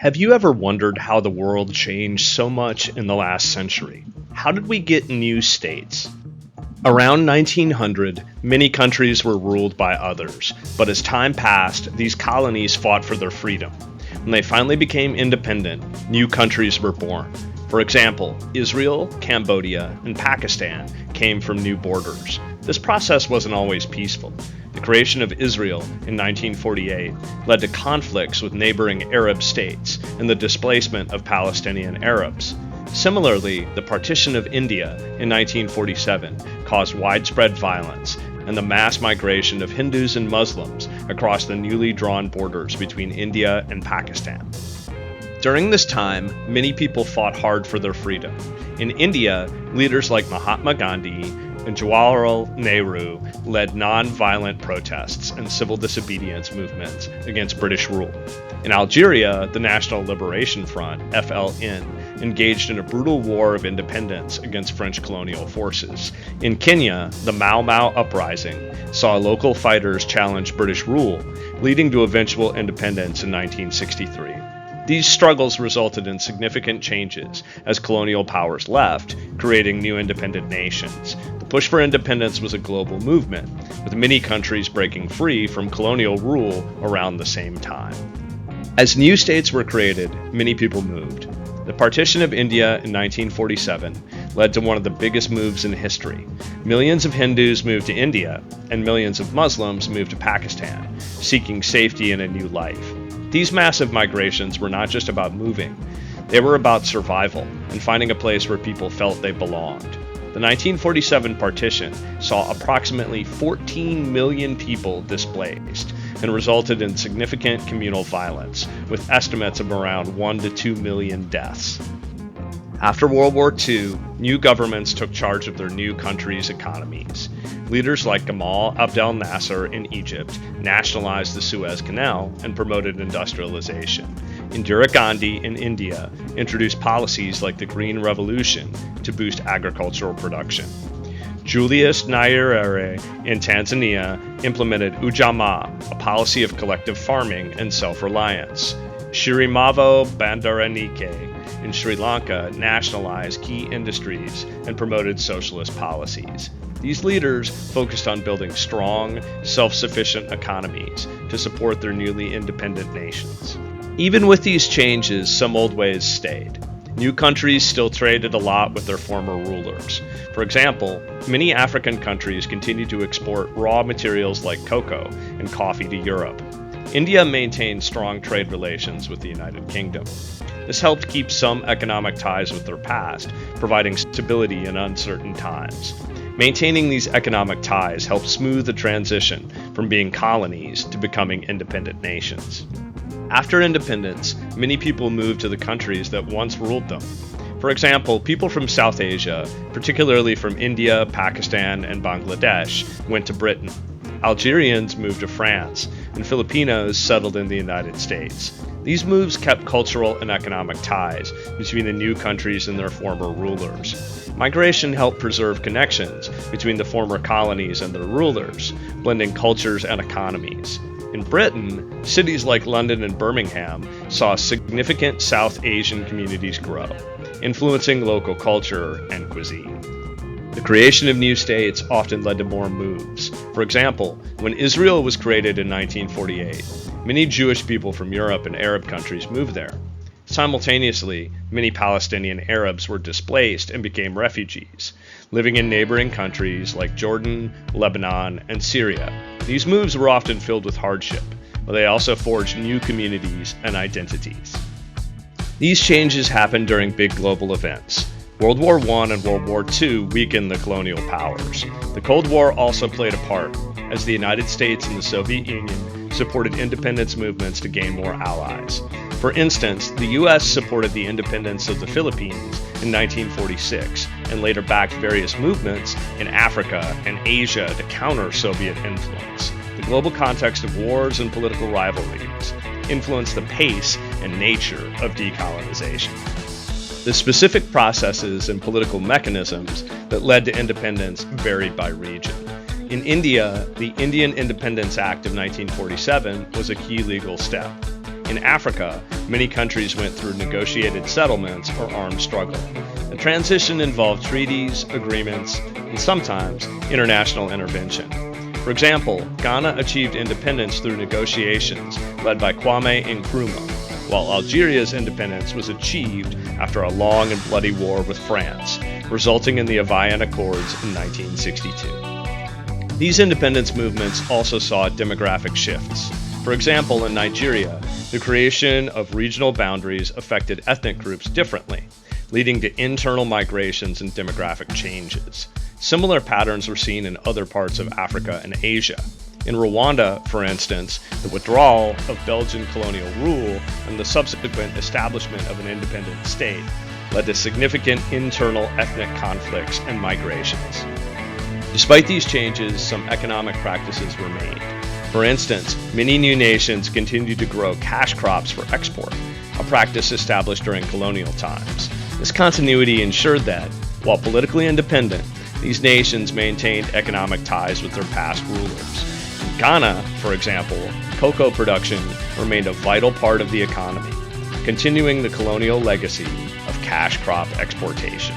Have you ever wondered how the world changed so much in the last century? How did we get new states? Around 1900, many countries were ruled by others, but as time passed, these colonies fought for their freedom. When they finally became independent, new countries were born. For example, Israel, Cambodia, and Pakistan came from new borders. This process wasn't always peaceful. The creation of Israel in 1948 led to conflicts with neighboring Arab states and the displacement of Palestinian Arabs. Similarly, the Partition of India in 1947 caused widespread violence and the mass migration of Hindus and Muslims across the newly drawn borders between India and Pakistan. During this time, many people fought hard for their freedom. In India, leaders like Mahatma Gandhi and Jawaharlal Nehru led non-violent protests and civil disobedience movements against British rule. In Algeria, the National Liberation Front, FLN, engaged in a brutal war of independence against French colonial forces. In Kenya, the Mau Mau uprising saw local fighters challenge British rule, leading to eventual independence in 1963. These struggles resulted in significant changes as colonial powers left, creating new independent nations. The push for independence was a global movement, with many countries breaking free from colonial rule around the same time. As new states were created, many people moved. The Partition of India in 1947 led to one of the biggest moves in history. Millions of Hindus moved to India, and millions of Muslims moved to Pakistan, seeking safety and a new life. These massive migrations were not just about moving, they were about survival and finding a place where people felt they belonged. The 1947 partition saw approximately 14 million people displaced and resulted in significant communal violence, with estimates of around 1 to 2 million deaths. After World War II, new governments took charge of their new countries' economies. Leaders like Gamal Abdel Nasser in Egypt nationalized the Suez Canal and promoted industrialization. Indira Gandhi in India introduced policies like the Green Revolution to boost agricultural production. Julius Nyerere in Tanzania implemented Ujamaa, a policy of collective farming and self-reliance. Shirimavo Bandaranaike in Sri Lanka nationalized key industries and promoted socialist policies. These leaders focused on building strong, self-sufficient economies to support their newly independent nations. Even with these changes, some old ways stayed. New countries still traded a lot with their former rulers. For example, many African countries continued to export raw materials like cocoa and coffee to Europe. India maintained strong trade relations with the United Kingdom. This helped keep some economic ties with their past, providing stability in uncertain times. Maintaining these economic ties helped smooth the transition from being colonies to becoming independent nations. After independence, many people moved to the countries that once ruled them. For example, people from South Asia, particularly from India, Pakistan, and Bangladesh, went to Britain. Algerians moved to France, and Filipinos settled in the United States. These moves kept cultural and economic ties between the new countries and their former rulers. Migration helped preserve connections between the former colonies and their rulers, blending cultures and economies. In Britain, cities like London and Birmingham saw significant South Asian communities grow, influencing local culture and cuisine. The creation of new states often led to more moves. For example, when Israel was created in 1948, many Jewish people from Europe and Arab countries moved there. Simultaneously, many Palestinian Arabs were displaced and became refugees, living in neighboring countries like Jordan, Lebanon, and Syria. These moves were often filled with hardship, but they also forged new communities and identities. These changes happened during big global events. World War I and World War II weakened the colonial powers. The Cold War also played a part, as the United States and the Soviet Union supported independence movements to gain more allies. For instance, the U.S. supported the independence of the Philippines in 1946 and later backed various movements in Africa and Asia to counter Soviet influence. The global context of wars and political rivalries influenced the pace and nature of decolonization. The specific processes and political mechanisms that led to independence varied by region. In India, the Indian Independence Act of 1947 was a key legal step. In Africa, many countries went through negotiated settlements or armed struggle. The transition involved treaties, agreements, and sometimes international intervention. For example, Ghana achieved independence through negotiations led by Kwame Nkrumah, while Algeria's independence was achieved after a long and bloody war with France, resulting in the Avian Accords in 1962. These independence movements also saw demographic shifts. For example, in Nigeria, the creation of regional boundaries affected ethnic groups differently, leading to internal migrations and demographic changes. Similar patterns were seen in other parts of Africa and Asia. In Rwanda, for instance, the withdrawal of Belgian colonial rule and the subsequent establishment of an independent state led to significant internal ethnic conflicts and migrations. Despite these changes, some economic practices were made. For instance, many new nations continued to grow cash crops for export, a practice established during colonial times. This continuity ensured that, while politically independent, these nations maintained economic ties with their past rulers. In Ghana, for example, cocoa production remained a vital part of the economy, continuing the colonial legacy of cash crop exportation.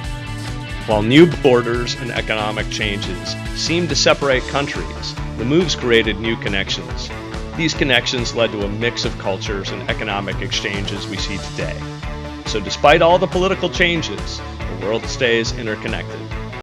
While new borders and economic changes seemed to separate countries, the moves created new connections. These connections led to a mix of cultures and economic exchanges we see today. So despite all the political changes, the world stays interconnected.